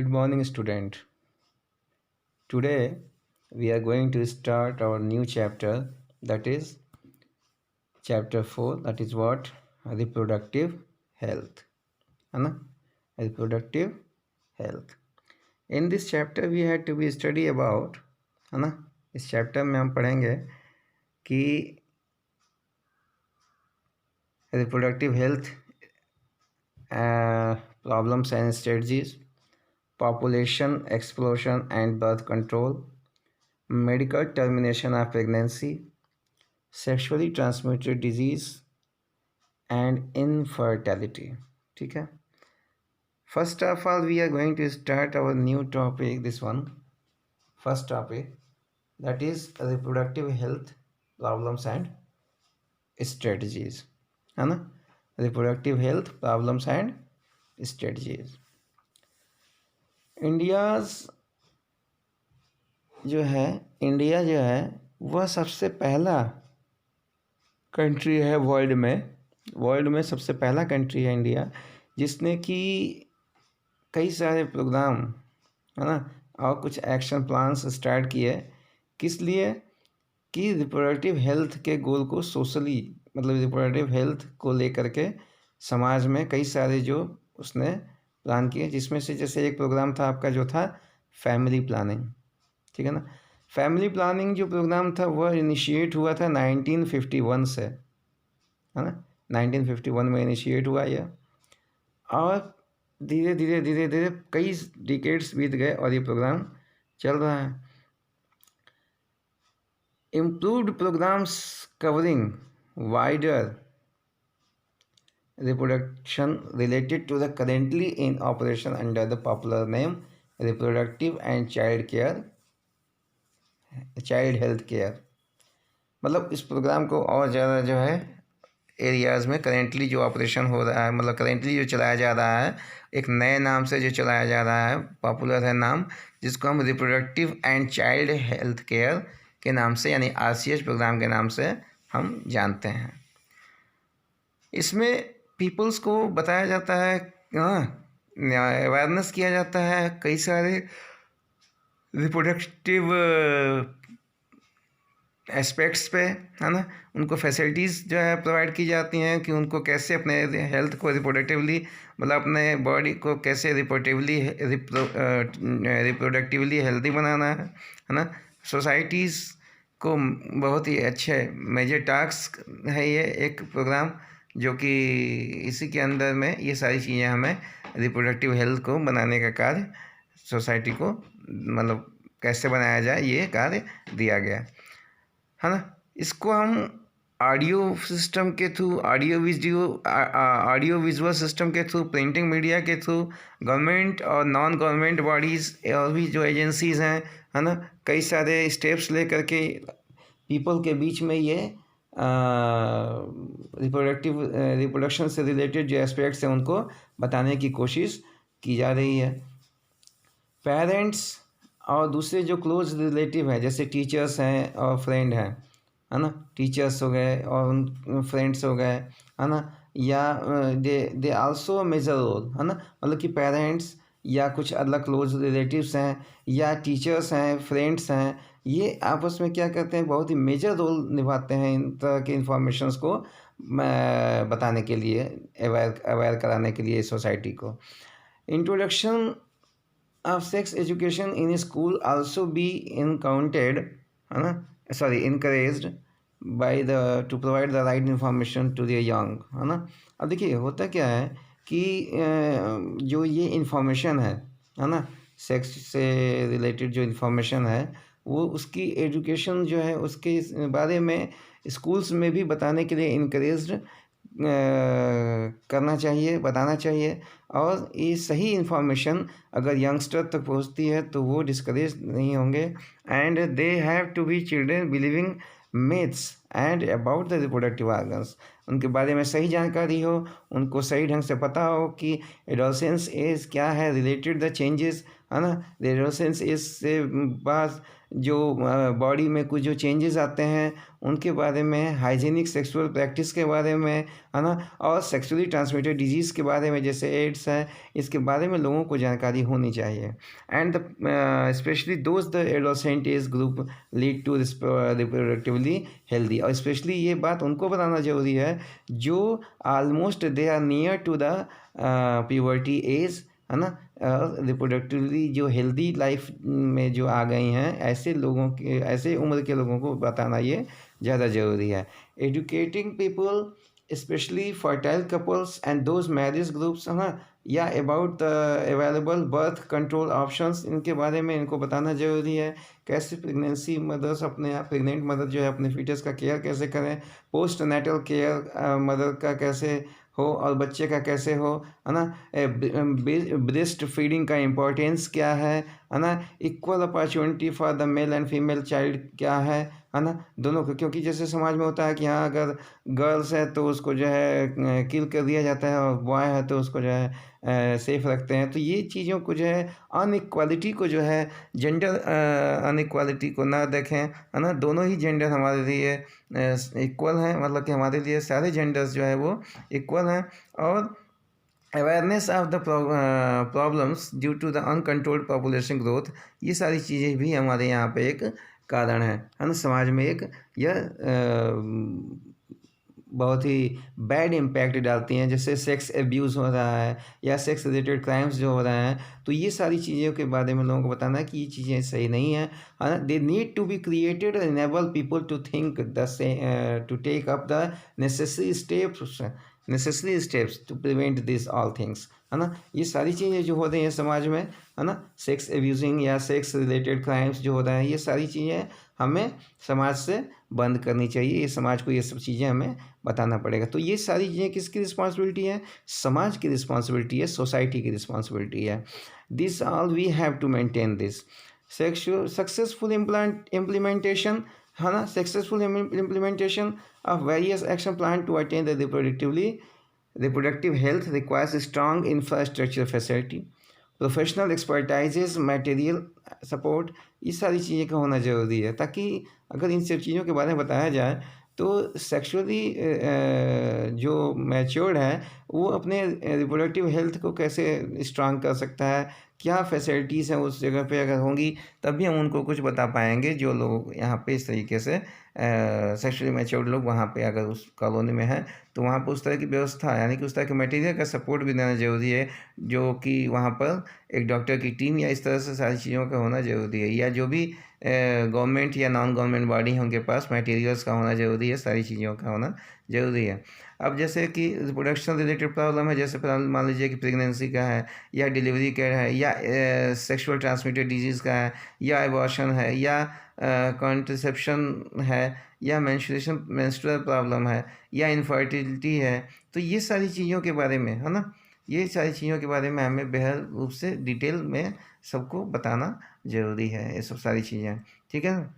Good morning, student. Today we are going to start our new chapter, that is chapter 4, that is what? Reproductive health. है ना? Reproductive health. In this chapter we had to be study about, है ना? इस chapter में हम पढ़ेंगे कि reproductive health problems and strategies, population explosion and birth control, medical termination of pregnancy, sexually transmitted disease and infertility. ठीक है. First of all, we are going to start our new topic, this one. First topic, that is reproductive health problems and strategies. है ना? Reproductive health problems and strategies. India जो है वह सबसे पहला country है वर्ल्ड में सबसे पहला कंट्री है इंडिया, जिसने कि कई सारे प्रोग्राम, है ना, और कुछ एक्शन प्लान्स स्टार्ट किए। किस लिए? कि रिप्रोडक्टिव हेल्थ के गोल को सोशली, मतलब रिप्रोडक्टिव हेल्थ को लेकर के समाज में कई सारे जो उसने प्लान किए, जिसमें से जैसे एक प्रोग्राम था आपका जो था फैमिली प्लानिंग। ठीक है ना? फैमिली प्लानिंग जो प्रोग्राम था वह इनिशिएट हुआ था 1951 से, है ना? 1951 में इनिशिएट हुआ यह, और धीरे धीरे कई डिकेड्स बीत गए और ये प्रोग्राम चल रहा है। Improved programmes covering wider reproduction related to the currently in operation under the popular name reproductive and child health care। मतलब इस प्रोग्राम को और ज़्यादा जो है एरियाज़ में करेंटली जो ऑपरेशन हो रहा है, मतलब करेंटली जो चलाया जा रहा है, एक नए नाम से जो चलाया जा रहा है, पॉपुलर है नाम, जिसको हम reproductive and child health care के नाम से, यानी RCH प्रोग्राम के नाम से हम जानते हैं। इसमें पीपल्स को बताया जाता है, अवेयरनेस किया जाता है कई सारे रिप्रोडक्टिव एस्पेक्ट्स पे, है ना। उनको फैसिलिटीज़ जो है प्रोवाइड की जाती हैं कि उनको कैसे अपने हेल्थ को रिप्रोडक्टिवली, मतलब अपने बॉडी को कैसे रिप्रोडक्टिवली हेल्दी बनाना है ना। सोसाइटीज़ को बहुत ही अच्छे मेजर टास्क है ये एक प्रोग्राम, जो कि इसी के अंदर में ये सारी चीज़ें हमें रिप्रोडक्टिव हेल्थ को बनाने का कार्य, सोसाइटी को मतलब कैसे बनाया जाए, ये कार्य दिया गया है ना। इसको हम ऑडियो सिस्टम के थ्रू, ऑडियो विजुअल सिस्टम के थ्रू, प्रिंटिंग मीडिया के थ्रू, गवर्नमेंट और नॉन गवर्नमेंट बॉडीज़ और भी जो एजेंसीज़ हैं, है ना, कई सारे स्टेप्स ले करके पीपल के बीच में ये रिप्रोडक्शन से रिलेटेड जो एस्पेक्ट्स हैं उनको बताने की कोशिश की जा रही है। पेरेंट्स और दूसरे जो क्लोज रिलेटिव हैं, जैसे टीचर्स हैं और फ्रेंड हैं, है ना, टीचर्स हो गए और उन फ्रेंड्स हो गए, है ना, या दे आल्सो मेजर रोल, है ना, मतलब कि पेरेंट्स या कुछ अलग क्लोज रिलेटिव्स हैं या टीचर्स हैं, फ्रेंड्स हैं, ये आपस में क्या करते हैं, बहुत ही मेजर रोल निभाते हैं इन तरह के इंफॉर्मेशंस को बताने के लिए, अवेयर कराने के लिए सोसाइटी को। Introduction of sex education in school also be encountered, है ना, encouraged by to provide the right information to the young, है ना। अब देखिए होता क्या है कि जो ये इंफॉर्मेशन है ना, सेक्स से रिलेटेड जो इंफॉर्मेशन है, वो उसकी एजुकेशन जो है उसके बारे में स्कूल्स में भी बताने के लिए इनकरेज्ड करना चाहिए, बताना चाहिए। और ये सही इन्फॉर्मेशन अगर यंगस्टर तक पहुंचती है तो वो डिस्करेज नहीं होंगे। And they have to be children believing myths and about the reproductive organs, उनके बारे में सही जानकारी हो, उनको सही ढंग से पता हो कि एडोलसेंस एज क्या है, रिलेटेड द चेंजेस, है ना। एडोलेसेंस इससे बाद जो बॉडी में कुछ जो चेंजेस आते हैं उनके बारे में, हाइजीनिक सेक्सुअल प्रैक्टिस के बारे में, है ना, और सेक्सुअली ट्रांसमिटेड डिजीज़ के बारे में जैसे एड्स है, इसके बारे में लोगों को जानकारी होनी चाहिए। And specially those the adolescent age group lead to reproductively healthy, और स्पेशली ये बात उनको बताना ज़रूरी है जो almost they are near to the puberty age, है ना, रिप्रोडक्टिवली जो हेल्दी लाइफ में जो आ गई हैं, ऐसे लोगों के, ऐसे उम्र के लोगों को बताना ये ज़्यादा ज़रूरी है। Educating people specially fertile couples and those marriage groups, है ना, या about the available birth control options, इनके बारे में इनको बताना ज़रूरी है। कैसे प्रेगनेंसी मदर्स अपने प्रेग्नेंट मदर जो है अपने फीटस का केयर कैसे करें, पोस्ट नेटल केयर मदर का कैसे हो और बच्चे का कैसे हो, है ना, ब्रेस्ट फीडिंग का इम्पोर्टेंस क्या है ना, equal opportunity for the male and female child क्या है ना, दोनों को। क्योंकि जैसे समाज में होता है कि हाँ अगर गर्ल्स है तो उसको जो है किल कर दिया जाता है, और बॉय है तो उसको जो है सेफ रखते हैं। तो ये चीज़ों को जो है अनइक्वालिटी को जो है, जेंडर अनइक्वालिटी को ना देखें, है ना, दोनों ही जेंडर हमारे लिए इक्वल हैं, मतलब कि हमारे लिए सारे जेंडर्स जो है वो इक्वल हैं। और awareness of the problems due to the uncontrolled population growth, ये सारी चीज़ें भी हमारे यहाँ पे एक कारण है ना, समाज में एक यह बहुत ही बैड इम्पैक्ट डालती हैं। जैसे सेक्स एब्यूज़ हो रहा है या सेक्स रिलेटेड क्राइम्स जो हो रहे हैं, तो ये सारी चीज़ों के बारे में लोगों को बताना है कि ये चीज़ें सही नहीं है ना। They need to be created enable people to think to take up the necessary steps to prevent this all things, है ना। ये सारी चीज़ें जो हो रही हैं समाज में, है ना, सेक्स एब्यूजिंग या सेक्स रिलेटेड क्राइम्स जो हो रहे हैं, ये सारी चीज़ें हमें समाज से बंद करनी चाहिए। ये समाज को ये सब चीज़ें हमें बताना पड़ेगा। तो ये सारी चीज़ें किसकी रिस्पॉन्सिबिलिटी है? समाज की रिस्पॉन्सिबिलिटी है, सोसाइटी की रिस्पॉन्सिबिलिटी है। This all we have to maintain this successful implementation, है ना, successful implementation of various action plan to attain the reproductive health requires a strong infrastructure facility, professional expertises, material support, ये सारी चीज़ें का होना ज़रूरी है, ताकि अगर इन सब चीज़ों के बारे में बताया जाए तो सेक्सुअली जो मैच्योर्ड है वो अपने रिप्रोडक्टिव हेल्थ को कैसे स्ट्रांग कर सकता है, क्या फैसिलिटीज़ हैं उस जगह पे अगर होंगी तभी हम उनको कुछ बता पाएंगे। जो लोग यहाँ पे इस तरीके से सेक्सुअली मैच्योर्ड लोग वहाँ पे अगर उस कॉलोनी में हैं तो वहाँ पर उस तरह की व्यवस्था, यानी कि उस तरह के मटेरियल का सपोर्ट भी देना ज़रूरी है, जो कि वहाँ पर एक डॉक्टर की टीम या इस तरह से सारी चीज़ों का होना ज़रूरी है, या जो भी गवर्नमेंट या नॉन गवर्नमेंट बॉडी है उनके पास मटेरियल्स का होना ज़रूरी है, सारी चीज़ों का होना ज़रूरी है। अब जैसे कि रिप्रोडक्शन रिलेटेड प्रॉब्लम है, जैसे मान लीजिए कि प्रेगनेंसी का है या डिलीवरी का है या सेक्सुअल ट्रांसमिटेड डिजीज़ का है या एबॉर्शन है या कॉन्ट्रसेप्शन है या मेंस्ट्रुअल प्रॉब्लम है या इनफर्टिलिटी है, तो ये सारी चीज़ों के बारे में, है ना, ये सारी चीज़ों के बारे में हमें बेहद रूप से डिटेल में सबको बताना ज़रूरी है, ये सब सारी चीज़ें, ठीक है ना।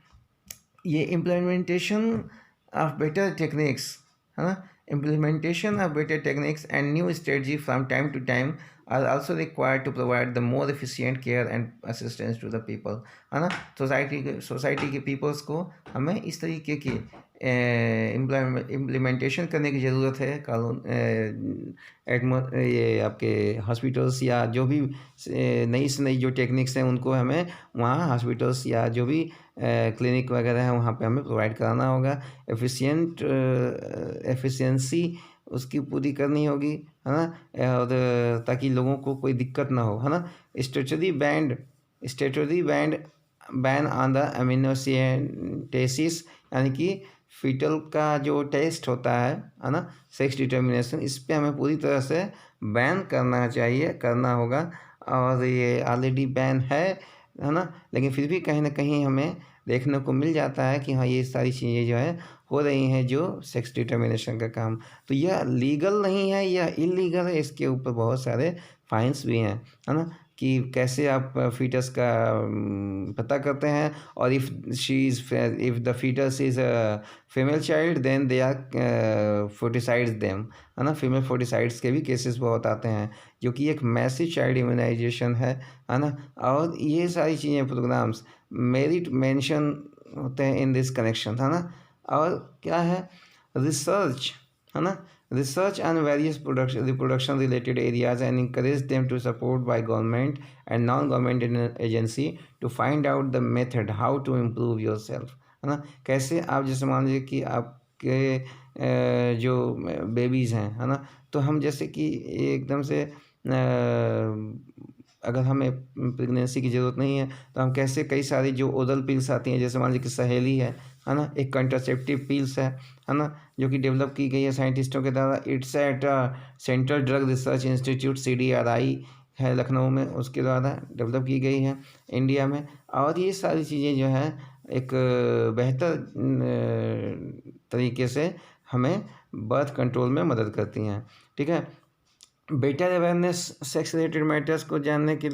ये इम्प्लीमेंटेशन ऑफ बेटर टेक्निक्स, है ना, implementation of better techniques and new strategy from time to time are also required to provide the more efficient care and assistance to the people, है ना। सोसाइटी के पीपल्स को हमें इस तरीके की इम्प्लीमेंटेशन करने की ज़रूरत है। ये आपके हॉस्पिटल्स या जो भी नई से नई जो टेक्निक्स हैं उनको हमें वहाँ हॉस्पिटल्स या जो भी क्लिनिक वगैरह है वहाँ पे हमें प्रोवाइड कराना होगा। एफिशिएंसी उसकी पूरी करनी होगी, है ना, और ताकि लोगों को कोई दिक्कत ना हो, है ना। स्टेटरी बैन ऑन द एमिनोसिएंटेसिस, यानी कि फीटल का जो टेस्ट होता है ना, सेक्स डिटर्मिनेशन, इस पे हमें पूरी तरह से बैन करना चाहिए, करना होगा। और ये ऑलरेडी बैन है ना, लेकिन फिर भी कहीं ना कहीं हमें देखने को मिल जाता है कि हाँ ये सारी चीज़ें जो है हो रही हैं, जो सेक्स डिटर्मिनेशन का काम। तो यह लीगल नहीं है, यह इलीगल है, इसके ऊपर बहुत सारे फाइन्स भी हैं, है ना, कि कैसे आप फीटस का पता करते हैं, और if the foetus is a female child then they are foeticides them, है ना। फीमेल फोर्टिसाइड्स के भी केसेस बहुत आते हैं, जो कि एक मैसिव चाइल्ड इम्यूनाइजेशन है ना। और ये सारी चीज़ें प्रोग्राम्स मेरिट मेंशन होते हैं इन दिस कनेक्शन, है ना। और क्या है, रिसर्च, है ना, research on various reproduction related areas and encourage them to support by government and non-government agency to find out the method how to improve yourself, है ना। कैसे आप, जैसे मान लीजिए कि आपके जो बेबीज़ हैं, है ना, तो हम जैसे कि एकदम से अगर हमें प्रेगनेंसी की ज़रूरत नहीं है तो हम कैसे, कई सारी जो ओरल पिल्स आती हैं, जैसे मान लीजिए कि सहेली है ना, एक कंट्रासेप्टिव पिल्स है ना, जो कि डेवलप की गई है साइंटिस्टों के द्वारा। It's at Central Drug Research Institute CDRI है लखनऊ में, उसके द्वारा डेवलप की गई है इंडिया में। और ये सारी चीज़ें जो है एक बेहतर तरीके से हमें बर्थ कंट्रोल में मदद करती हैं, ठीक है। Better awareness sex related matters को जानने के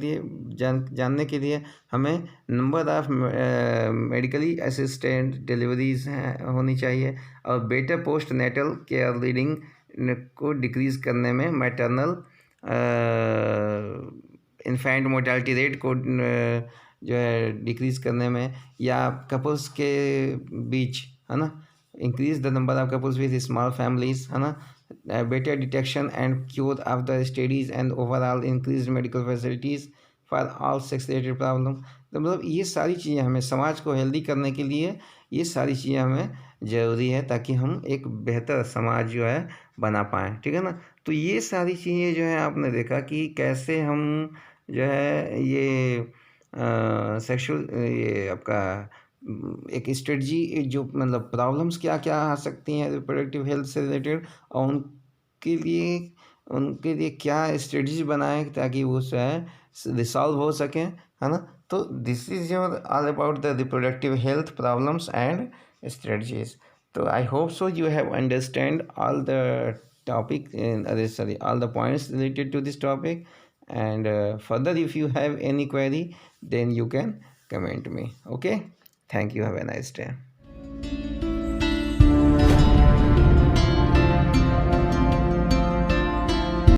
लिए हमें number of medically assistant deliveries होनी चाहिए, और better post natal care leading को डिक्रीज़ करने में, मैटरनल इन्फेंट मोर्टालिटी रेट को जो है डिक्रीज़ करने में, या कपल्स के बीच, है ना, increase the number of couples with small families, है ना, better detection and cure of the studies and overall increased medical facilities for all sex related problem। तो मतलब ये सारी चीज़ें हमें समाज को हेल्दी करने के लिए, ये सारी चीज़ें हमें ज़रूरी है, ताकि हम एक बेहतर समाज जो है बना पाएँ, ठीक है ना। तो ये सारी चीज़ें जो है आपने देखा कि कैसे हम जो है ये सेक्सुअल, ये आपका एक स्ट्रेटजी, जो मतलब प्रॉब्लम्स क्या क्या आ सकती हैं रिप्रोडक्टिव हेल्थ से रिलेटेड, और उनके लिए क्या स्ट्रेटजी बनाएं ताकि वो जो है रिसॉल्व हो सकें, है ना। तो this is your all about the reproductive health problems and strategies. तो I hope so you have understand all the topic, all the points related to this topic, and further if you have any query then you can comment me, okay। Thank you, have a nice day.